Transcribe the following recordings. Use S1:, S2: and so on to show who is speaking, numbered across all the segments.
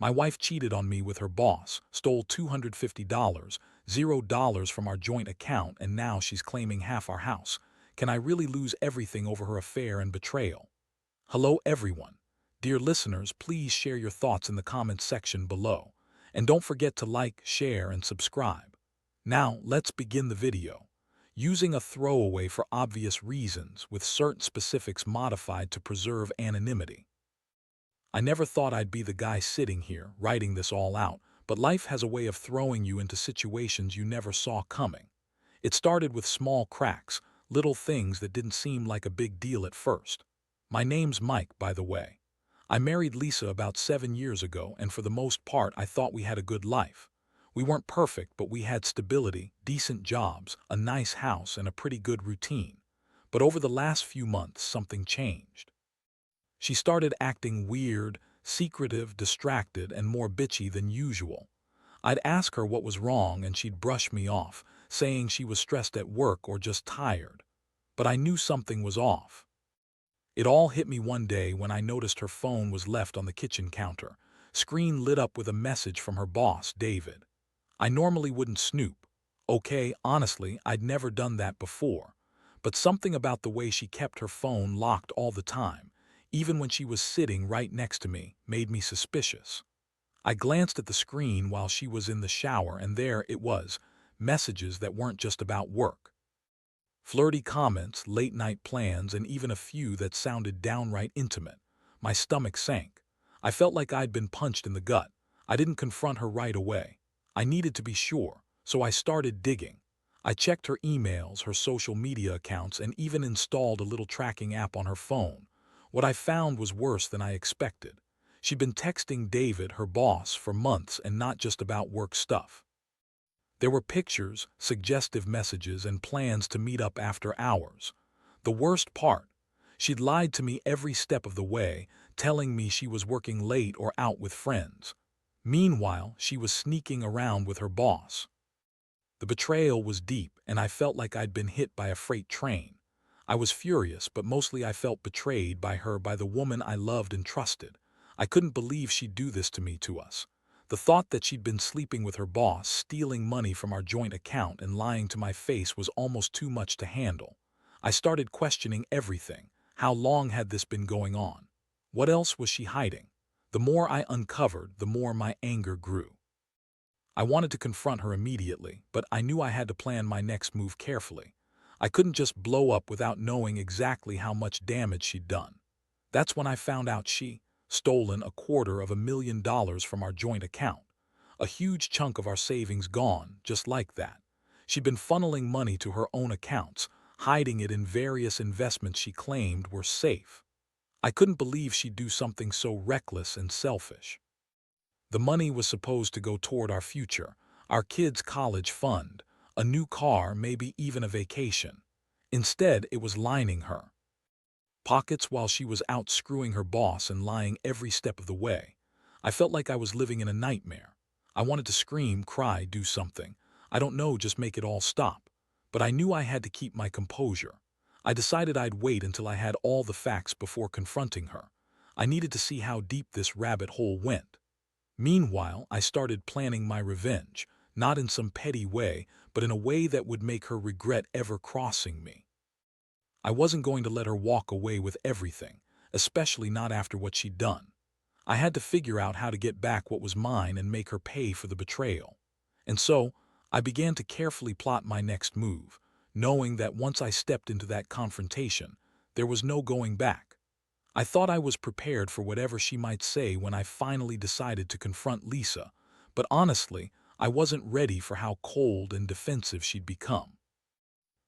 S1: My wife cheated on me with her boss, stole $250, $0 from our joint account, and now she's claiming half our house. Can I really lose everything over her affair and betrayal? Hello, everyone. Dear listeners, please share your thoughts in the comments section below. And don't forget to like, share, and subscribe. Now, let's begin the video. Using a throwaway for obvious reasons, with certain specifics modified to preserve anonymity. I never thought I'd be the guy sitting here, writing this all out, but life has a way of throwing you into situations you never saw coming. It started with small cracks, little things that didn't seem like a big deal at first. My name's Mike, by the way. I married Lisa about 7 years ago, and for the most part I thought we had a good life. We weren't perfect, but we had stability, decent jobs, a nice house, and a pretty good routine. But over the last few months, something changed. She started acting weird, secretive, distracted, and more bitchy than usual. I'd ask her what was wrong and she'd brush me off, saying she was stressed at work or just tired. But I knew something was off. It all hit me one day when I noticed her phone was left on the kitchen counter, screen lit up with a message from her boss, David. I normally wouldn't snoop. Okay, honestly, I'd never done that before. But something about the way she kept her phone locked all the time, even when she was sitting right next to me, made me suspicious. I glanced at the screen while she was in the shower, and there it was, messages that weren't just about work. Flirty comments, late-night plans, and even a few that sounded downright intimate. My stomach sank. I felt like I'd been punched in the gut. I didn't confront her right away. I needed to be sure, so I started digging. I checked her emails, her social media accounts, and even installed a little tracking app on her phone. What I found was worse than I expected. She'd been texting David, her boss, for months, and not just about work stuff. There were pictures, suggestive messages, and plans to meet up after hours. The worst part, she'd lied to me every step of the way, telling me she was working late or out with friends. Meanwhile, she was sneaking around with her boss. The betrayal was deep, and I felt like I'd been hit by a freight train. I was furious, but mostly I felt betrayed by her, by the woman I loved and trusted. I couldn't believe she'd do this to us. The thought that she'd been sleeping with her boss, stealing money from our joint account, and lying to my face was almost too much to handle. I started questioning everything. How long had this been going on? What else was she hiding? The more I uncovered, the more my anger grew. I wanted to confront her immediately, but I knew I had to plan my next move carefully. I couldn't just blow up without knowing exactly how much damage she'd done. That's when I found out she'd stolen $250,000 from our joint account. A huge chunk of our savings gone, just like that. She'd been funneling money to her own accounts, hiding it in various investments she claimed were safe. I couldn't believe she'd do something so reckless and selfish. The money was supposed to go toward our future, our kids' college fund, a new car, maybe even a vacation. Instead, it was lining her pockets while she was out screwing her boss and lying every step of the way. I felt like I was living in a nightmare. I wanted to scream, cry, do something. I don't know, just make it all stop. But I knew I had to keep my composure. I decided I'd wait until I had all the facts before confronting her. I needed to see how deep this rabbit hole went. Meanwhile, I started planning my revenge, not in some petty way, but in a way that would make her regret ever crossing me. I wasn't going to let her walk away with everything, especially not after what she'd done. I had to figure out how to get back what was mine and make her pay for the betrayal. And so, I began to carefully plot my next move, knowing that once I stepped into that confrontation, there was no going back. I thought I was prepared for whatever she might say when I finally decided to confront Lisa, but honestly, I wasn't ready for how cold and defensive she'd become.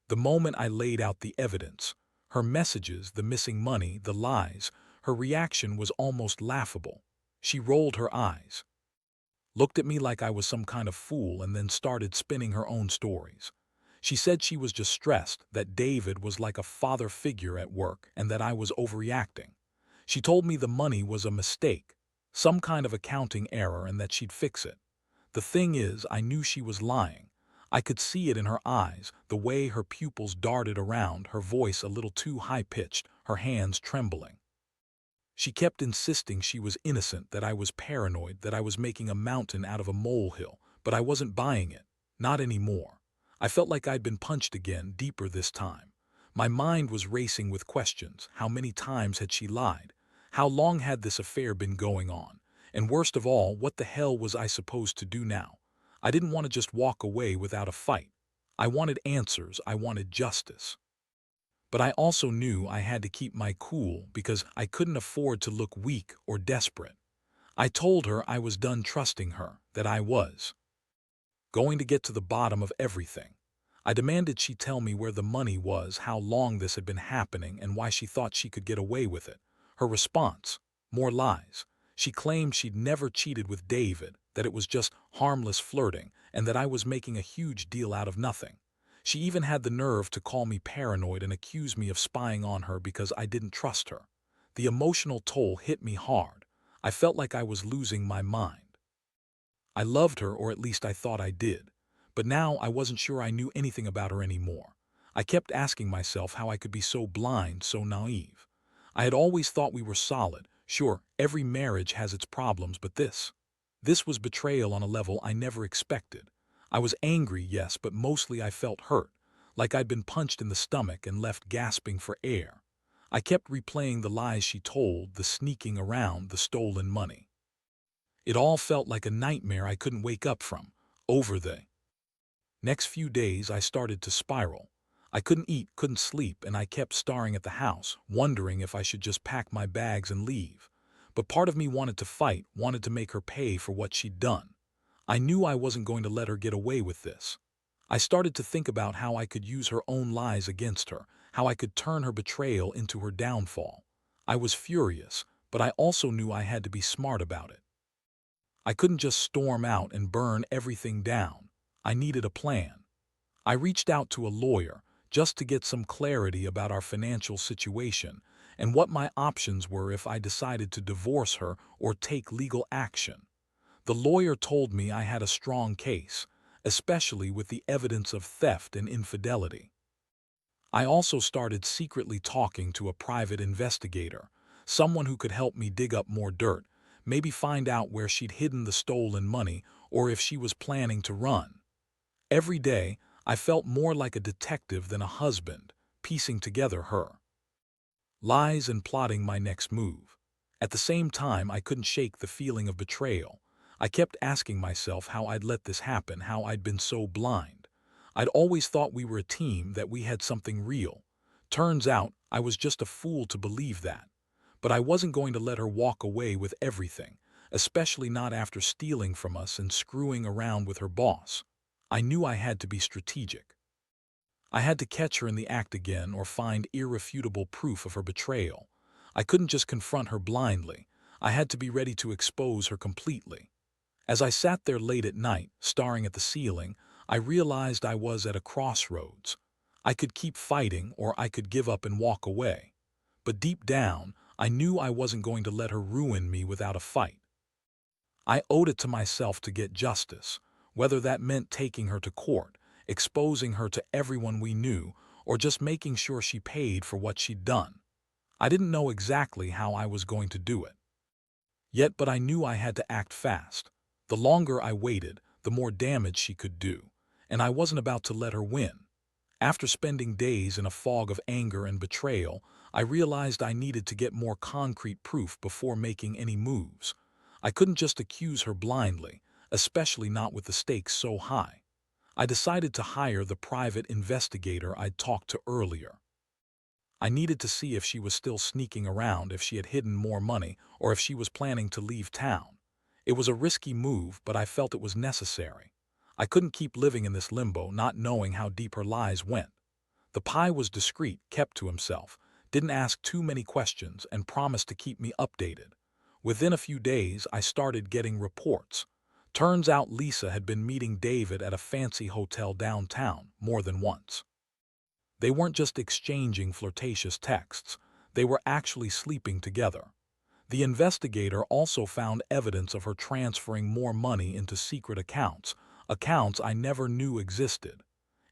S1: The moment I laid out the evidence, her messages, the missing money, the lies, her reaction was almost laughable. She rolled her eyes, looked at me like I was some kind of fool, and then started spinning her own stories. She said she was just stressed, that David was like a father figure at work, and that I was overreacting. She told me the money was a mistake, some kind of accounting error, and that she'd fix it. The thing is, I knew she was lying. I could see it in her eyes, the way her pupils darted around, her voice a little too high-pitched, her hands trembling. She kept insisting she was innocent, that I was paranoid, that I was making a mountain out of a molehill, but I wasn't buying it. Not anymore. I felt like I'd been punched again, deeper this time. My mind was racing with questions. How many times had she lied? How long had this affair been going on? And worst of all, what the hell was I supposed to do now? I didn't want to just walk away without a fight. I wanted answers. I wanted justice. But I also knew I had to keep my cool because I couldn't afford to look weak or desperate. I told her I was done trusting her, that I was going to get to the bottom of everything. I demanded she tell me where the money was, how long this had been happening, and why she thought she could get away with it. Her response: more lies. She claimed she'd never cheated with David, that it was just harmless flirting, and that I was making a huge deal out of nothing. She even had the nerve to call me paranoid and accuse me of spying on her because I didn't trust her. The emotional toll hit me hard. I felt like I was losing my mind. I loved her, or at least I thought I did. But now I wasn't sure I knew anything about her anymore. I kept asking myself how I could be so blind, so naive. I had always thought we were solid. Sure, every marriage has its problems, but this was betrayal on a level I never expected. I was angry, yes, but mostly I felt hurt, like I'd been punched in the stomach and left gasping for air. I kept replaying the lies she told, the sneaking around, the stolen money. It all felt like a nightmare I couldn't wake up from. Over the next few days, I started to spiral. I couldn't eat, couldn't sleep, and I kept staring at the house, wondering if I should just pack my bags and leave. But part of me wanted to fight, wanted to make her pay for what she'd done. I knew I wasn't going to let her get away with this. I started to think about how I could use her own lies against her, how I could turn her betrayal into her downfall. I was furious, but I also knew I had to be smart about it. I couldn't just storm out and burn everything down. I needed a plan. I reached out to a lawyer just to get some clarity about our financial situation and what my options were if I decided to divorce her or take legal action. The lawyer told me I had a strong case, especially with the evidence of theft and infidelity. I also started secretly talking to a private investigator, someone who could help me dig up more dirt, maybe find out where she'd hidden the stolen money or if she was planning to run. Every day, I felt more like a detective than a husband, piecing together her lies and plotting my next move. At the same time, I couldn't shake the feeling of betrayal. I kept asking myself how I'd let this happen, how I'd been so blind. I'd always thought we were a team, that we had something real. Turns out, I was just a fool to believe that. But I wasn't going to let her walk away with everything, especially not after stealing from us and screwing around with her boss. I knew I had to be strategic. I had to catch her in the act again or find irrefutable proof of her betrayal. I couldn't just confront her blindly. I had to be ready to expose her completely. As I sat there late at night, staring at the ceiling, I realized I was at a crossroads. I could keep fighting, or I could give up and walk away. But deep down, I knew I wasn't going to let her ruin me without a fight. I owed it to myself to get justice, whether that meant taking her to court, exposing her to everyone we knew, or just making sure she paid for what she'd done. I didn't know exactly how I was going to do it. But I knew I had to act fast. The longer I waited, the more damage she could do, and I wasn't about to let her win. After spending days in a fog of anger and betrayal, I realized I needed to get more concrete proof before making any moves. I couldn't just accuse her blindly, especially not with the stakes so high. I decided to hire the private investigator I'd talked to earlier. I needed to see if she was still sneaking around, if she had hidden more money, or if she was planning to leave town. It was a risky move, but I felt it was necessary. I couldn't keep living in this limbo, not knowing how deep her lies went. The pie was discreet, kept to himself, didn't ask too many questions, and promised to keep me updated. Within a few days, I started getting reports. Turns out Lisa had been meeting David at a fancy hotel downtown more than once. They weren't just exchanging flirtatious texts, they were actually sleeping together. The investigator also found evidence of her transferring more money into secret accounts, accounts I never knew existed.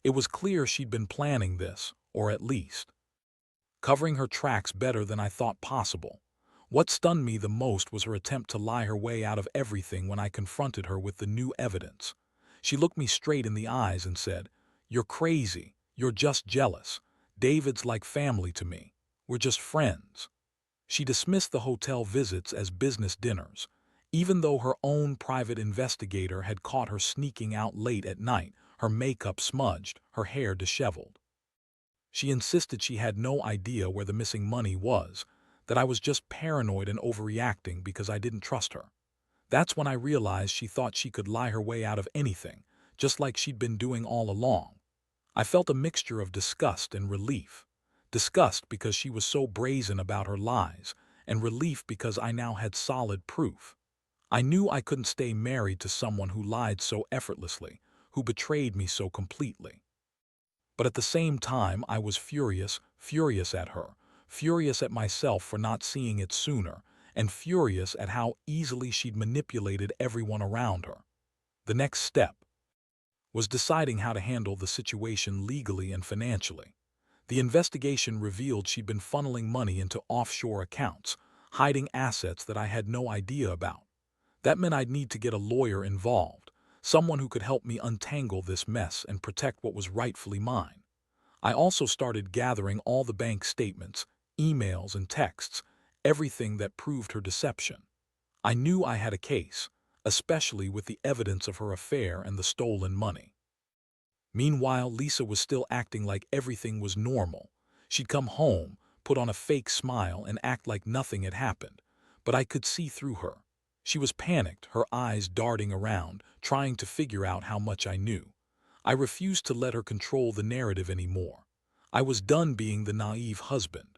S1: It was clear she'd been planning this, or at least covering her tracks better than I thought possible. What stunned me the most was her attempt to lie her way out of everything when I confronted her with the new evidence. She looked me straight in the eyes and said, "You're crazy. You're just jealous. David's like family to me. We're just friends." She dismissed the hotel visits as business dinners, even though her own private investigator had caught her sneaking out late at night, her makeup smudged, her hair disheveled. She insisted she had no idea where the missing money was, that I was just paranoid and overreacting because I didn't trust her. That's when I realized she thought she could lie her way out of anything, just like she'd been doing all along. I felt a mixture of disgust and relief. Disgust because she was so brazen about her lies, and relief because I now had solid proof. I knew I couldn't stay married to someone who lied so effortlessly, who betrayed me so completely. But at the same time, I was furious at her, furious at myself for not seeing it sooner, and furious at how easily she'd manipulated everyone around her. The next step was deciding how to handle the situation legally and financially. The investigation revealed she'd been funneling money into offshore accounts, hiding assets that I had no idea about. That meant I'd need to get a lawyer involved, someone who could help me untangle this mess and protect what was rightfully mine. I also started gathering all the bank statements, emails, and texts, everything that proved her deception. I knew I had a case, especially with the evidence of her affair and the stolen money. Meanwhile, Lisa was still acting like everything was normal. She'd come home, put on a fake smile, and act like nothing had happened. But I could see through her. She was panicked, her eyes darting around, trying to figure out how much I knew. I refused to let her control the narrative anymore. I was done being the naive husband.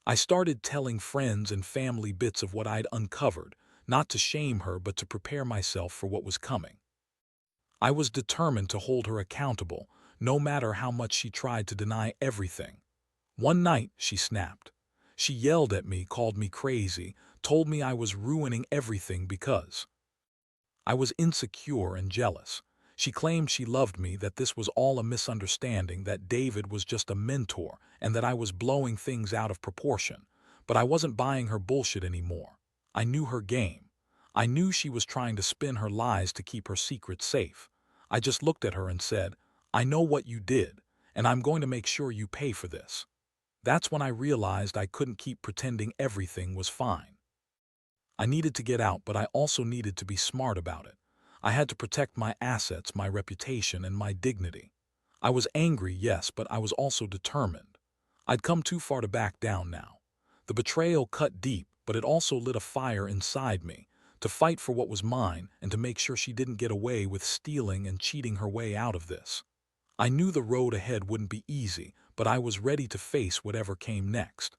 S1: I started telling friends and family bits of what I'd uncovered, not to shame her but to prepare myself for what was coming. I was determined to hold her accountable, no matter how much she tried to deny everything. One night, she snapped. She yelled at me, called me crazy, told me I was ruining everything because I was insecure and jealous. She claimed she loved me, that this was all a misunderstanding, that David was just a mentor, and that I was blowing things out of proportion. But I wasn't buying her bullshit anymore. I knew her game. I knew she was trying to spin her lies to keep her secret safe. I just looked at her and said, "I know what you did, and I'm going to make sure you pay for this." That's when I realized I couldn't keep pretending everything was fine. I needed to get out, but I also needed to be smart about it. I had to protect my assets, my reputation, and my dignity. I was angry, yes, but I was also determined. I'd come too far to back down now. The betrayal cut deep, but it also lit a fire inside me, to fight for what was mine and to make sure she didn't get away with stealing and cheating her way out of this. I knew the road ahead wouldn't be easy, but I was ready to face whatever came next.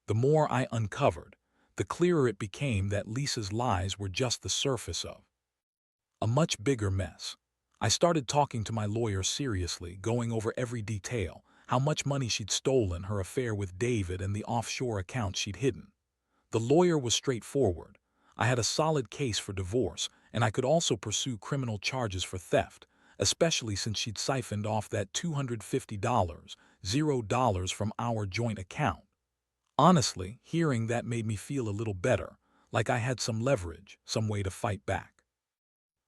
S1: The more I uncovered, the clearer it became that Lisa's lies were just the surface of a much bigger mess. I started talking to my lawyer seriously, going over every detail, how much money she'd stolen, her affair with David, and the offshore accounts she'd hidden. The lawyer was straightforward. I had a solid case for divorce, and I could also pursue criminal charges for theft, especially since she'd siphoned off that $250, $0 from our joint account. Honestly, hearing that made me feel a little better, like I had some leverage, some way to fight back.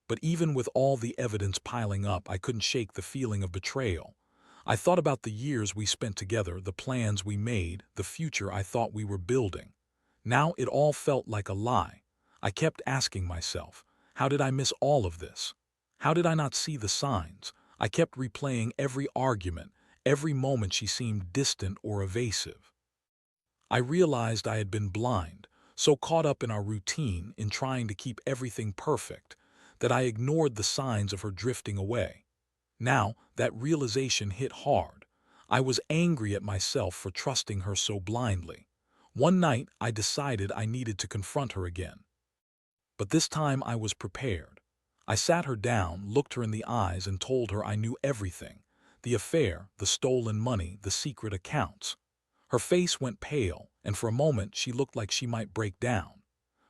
S1: But even with all the evidence piling up, I couldn't shake the feeling of betrayal. I thought about the years we spent together, the plans we made, the future I thought we were building. Now it all felt like a lie. I kept asking myself, how did I miss all of this? How did I not see the signs? I kept replaying every argument, every moment she seemed distant or evasive. I realized I had been blind, so caught up in our routine, in trying to keep everything perfect, that I ignored the signs of her drifting away. Now, that realization hit hard. I was angry at myself for trusting her so blindly. One night, I decided I needed to confront her again. But this time I was prepared. I sat her down, looked her in the eyes, and told her I knew everything. The affair, the stolen money, the secret accounts. Her face went pale, and for a moment she looked like she might break down.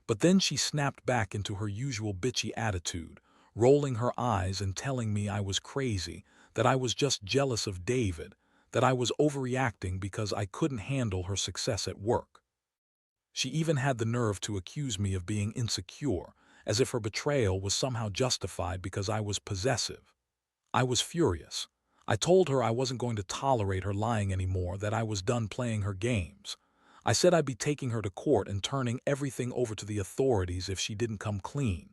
S1: But then she snapped back into her usual bitchy attitude, rolling her eyes and telling me I was crazy, that I was just jealous of David, that I was overreacting because I couldn't handle her success at work. She even had the nerve to accuse me of being insecure, as if her betrayal was somehow justified because I was possessive. I was furious. I told her I wasn't going to tolerate her lying anymore, that I was done playing her games. I said I'd be taking her to court and turning everything over to the authorities if she didn't come clean.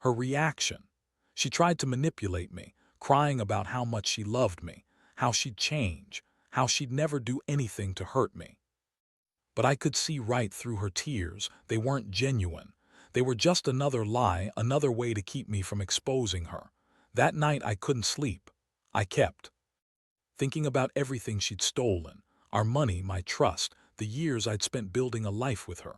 S1: Her reaction: she tried to manipulate me, crying about how much she loved me, how she'd change, how she'd never do anything to hurt me. But I could see right through her tears. They weren't genuine. They were just another lie, another way to keep me from exposing her. That night I couldn't sleep. I kept thinking about everything she'd stolen: our money, my trust, the years I'd spent building a life with her.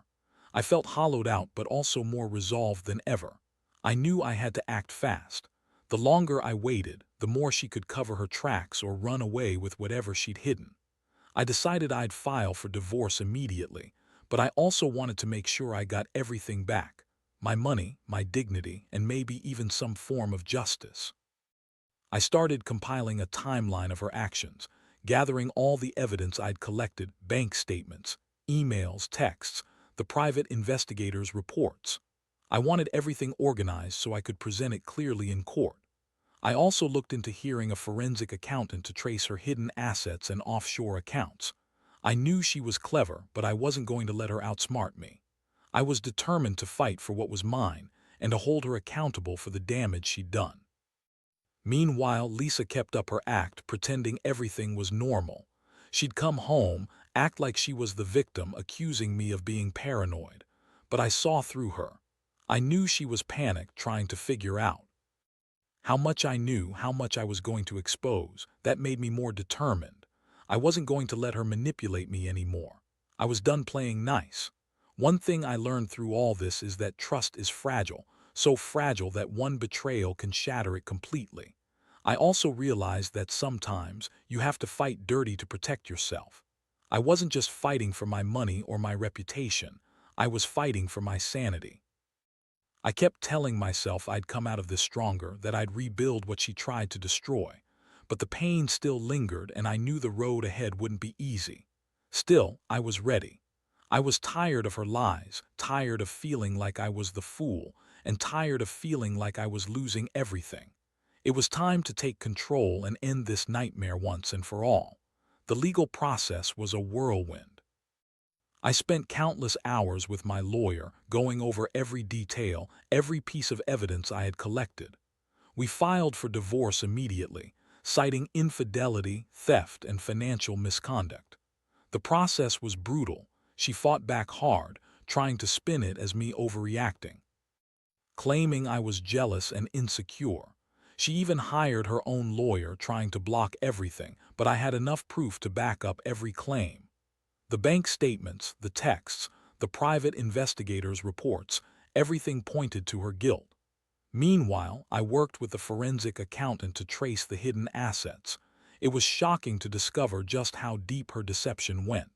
S1: I felt hollowed out, but also more resolved than ever. I knew I had to act fast. The longer I waited, the more she could cover her tracks or run away with whatever she'd hidden. I decided I'd file for divorce immediately, but I also wanted to make sure I got everything back: my money, my dignity, and maybe even some form of justice. I started compiling a timeline of her actions, gathering all the evidence I'd collected: bank statements, emails, texts, the private investigators' reports. I wanted everything organized so I could present it clearly in court. I also looked into hiring a forensic accountant to trace her hidden assets and offshore accounts. I knew she was clever, but I wasn't going to let her outsmart me. I was determined to fight for what was mine and to hold her accountable for the damage she'd done. Meanwhile, Lisa kept up her act, pretending everything was normal. She'd come home, act like she was the victim, accusing me of being paranoid. But I saw through her. I knew she was panicked, trying to figure out how much I knew, how much I was going to expose. That made me more determined. I wasn't going to let her manipulate me anymore. I was done playing nice. One thing I learned through all this is that trust is fragile, so fragile that one betrayal can shatter it completely. I also realized that sometimes you have to fight dirty to protect yourself. I wasn't just fighting for my money or my reputation. I was fighting for my sanity. I kept telling myself I'd come out of this stronger, that I'd rebuild what she tried to destroy. But the pain still lingered, and I knew the road ahead wouldn't be easy. Still, I was ready. I was tired of her lies, tired of feeling like I was the fool, and tired of feeling like I was losing everything. It was time to take control and end this nightmare once and for all. The legal process was a whirlwind. I spent countless hours with my lawyer, going over every detail, every piece of evidence I had collected. We filed for divorce immediately, citing infidelity, theft, and financial misconduct. The process was brutal. She fought back hard, trying to spin it as me overreacting, claiming I was jealous and insecure. She even hired her own lawyer, trying to block everything, but I had enough proof to back up every claim. The bank statements, the texts, the private investigators' reports, everything pointed to her guilt. Meanwhile, I worked with the forensic accountant to trace the hidden assets. It was shocking to discover just how deep her deception went.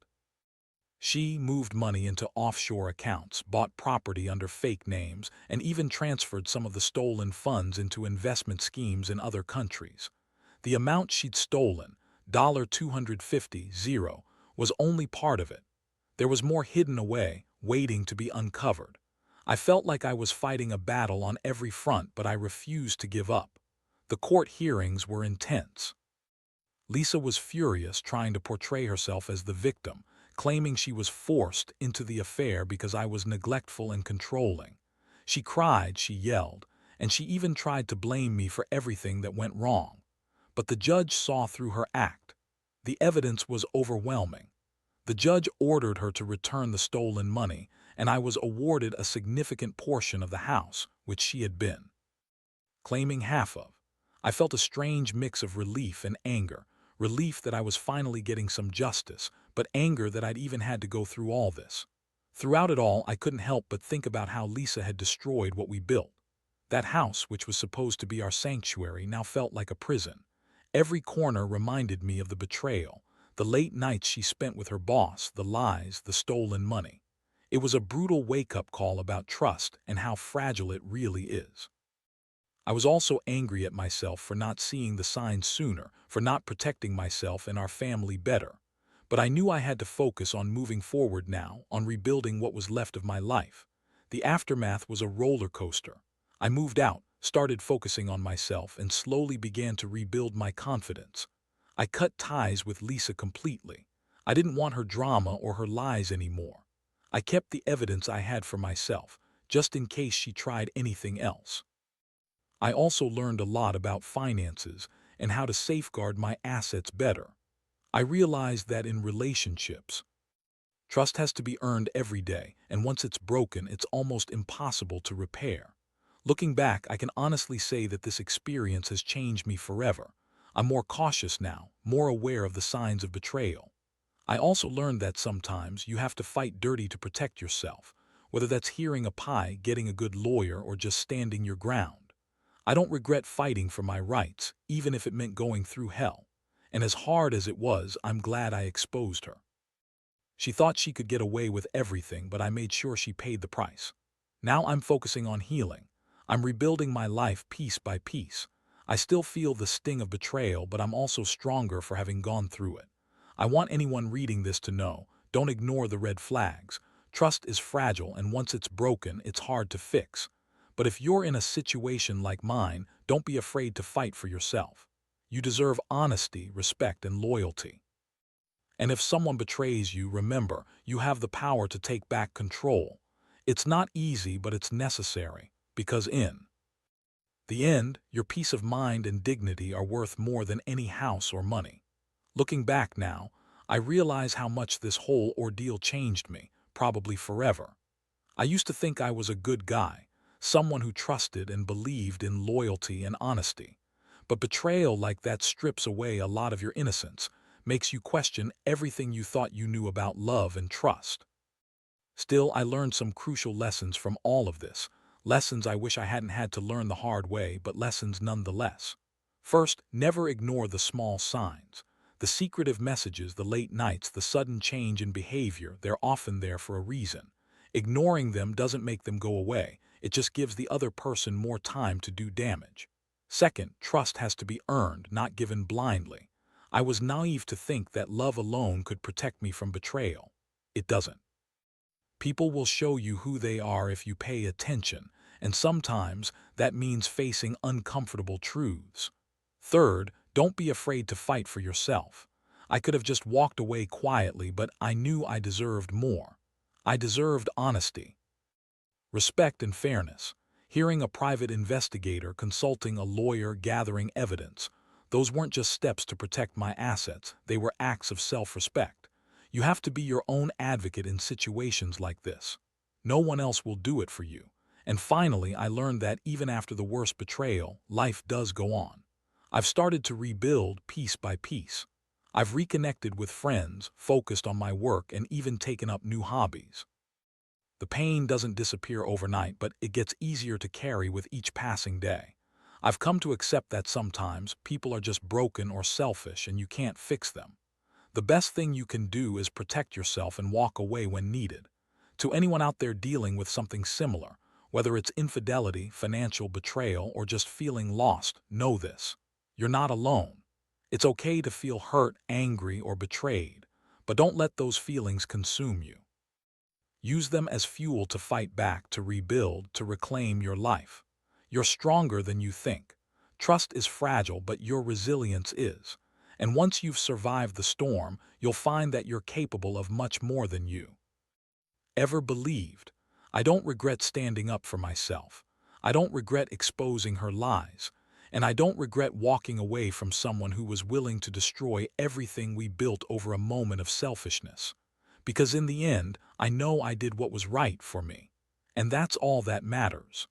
S1: She moved money into offshore accounts, bought property under fake names, and even transferred some of the stolen funds into investment schemes in other countries. The amount she'd stolen, $250, was only part of it. There was more hidden away, waiting to be uncovered. I felt like I was fighting a battle on every front, but I refused to give up. The court hearings were intense. Lisa was furious, trying to portray herself as the victim, claiming she was forced into the affair because I was neglectful and controlling. She cried, she yelled, and she even tried to blame me for everything that went wrong. But the judge saw through her act. The evidence was overwhelming. The judge ordered her to return the stolen money, and I was awarded a significant portion of the house, which she had been claiming half of. I felt a strange mix of relief and anger. Relief that I was finally getting some justice, but anger that I'd even had to go through all this. Throughout it all, I couldn't help but think about how Lisa had destroyed what we built. That house, which was supposed to be our sanctuary, now felt like a prison. Every corner reminded me of the betrayal, the late nights she spent with her boss, the lies, the stolen money. It was a brutal wake-up call about trust and how fragile it really is. I was also angry at myself for not seeing the signs sooner, for not protecting myself and our family better. But I knew I had to focus on moving forward now, on rebuilding what was left of my life. The aftermath was a roller coaster. I moved out, started focusing on myself, and slowly began to rebuild my confidence. I cut ties with Lisa completely. I didn't want her drama or her lies anymore. I kept the evidence I had for myself, just in case she tried anything else. I also learned a lot about finances and how to safeguard my assets better. I realized that in relationships, trust has to be earned every day, and once it's broken, it's almost impossible to repair. Looking back, I can honestly say that this experience has changed me forever. I'm more cautious now, more aware of the signs of betrayal. I also learned that sometimes you have to fight dirty to protect yourself, whether that's hearing a pie, getting a good lawyer, or just standing your ground. I don't regret fighting for my rights, even if it meant going through hell. And as hard as it was, I'm glad I exposed her. She thought she could get away with everything, but I made sure she paid the price. Now I'm focusing on healing. I'm rebuilding my life piece by piece. I still feel the sting of betrayal, but I'm also stronger for having gone through it. I want anyone reading this to know, don't ignore the red flags. Trust is fragile, and once it's broken, it's hard to fix. But if you're in a situation like mine, don't be afraid to fight for yourself. You deserve honesty, respect, and loyalty. And if someone betrays you, remember, you have the power to take back control. It's not easy, but it's necessary, because in the end, your peace of mind and dignity are worth more than any house or money. Looking back now, I realize how much this whole ordeal changed me, probably forever. I used to think I was a good guy, someone who trusted and believed in loyalty and honesty. But betrayal like that strips away a lot of your innocence, makes you question everything you thought you knew about love and trust. Still, I learned some crucial lessons from all of this, lessons I wish I hadn't had to learn the hard way, but lessons nonetheless. First, never ignore the small signs. The secretive messages, the late nights, the sudden change in behavior, they're often there for a reason. Ignoring them doesn't make them go away, it just gives the other person more time to do damage. Second, trust has to be earned, not given blindly. I was naive to think that love alone could protect me from betrayal. It doesn't. People will show you who they are if you pay attention, and sometimes that means facing uncomfortable truths. Third, don't be afraid to fight for yourself. I could have just walked away quietly, but I knew I deserved more. I deserved honesty, respect, and fairness. Hearing a private investigator, consulting a lawyer, gathering evidence, those weren't just steps to protect my assets, they were acts of self-respect. You have to be your own advocate in situations like this. No one else will do it for you. And finally, I learned that even after the worst betrayal, life does go on. I've started to rebuild piece by piece. I've reconnected with friends, focused on my work, and even taken up new hobbies. The pain doesn't disappear overnight, but it gets easier to carry with each passing day. I've come to accept that sometimes people are just broken or selfish and you can't fix them. The best thing you can do is protect yourself and walk away when needed. To anyone out there dealing with something similar, whether it's infidelity, financial betrayal, or just feeling lost, know this. You're not alone. It's okay to feel hurt, angry, or betrayed, but don't let those feelings consume you. Use them as fuel to fight back, to rebuild, to reclaim your life. You're stronger than you think. Trust is fragile, but your resilience is. And once you've survived the storm, you'll find that you're capable of much more than you ever believed. I don't regret standing up for myself. I don't regret exposing her lies. And I don't regret walking away from someone who was willing to destroy everything we built over a moment of selfishness. Because in the end, I know I did what was right for me. And that's all that matters.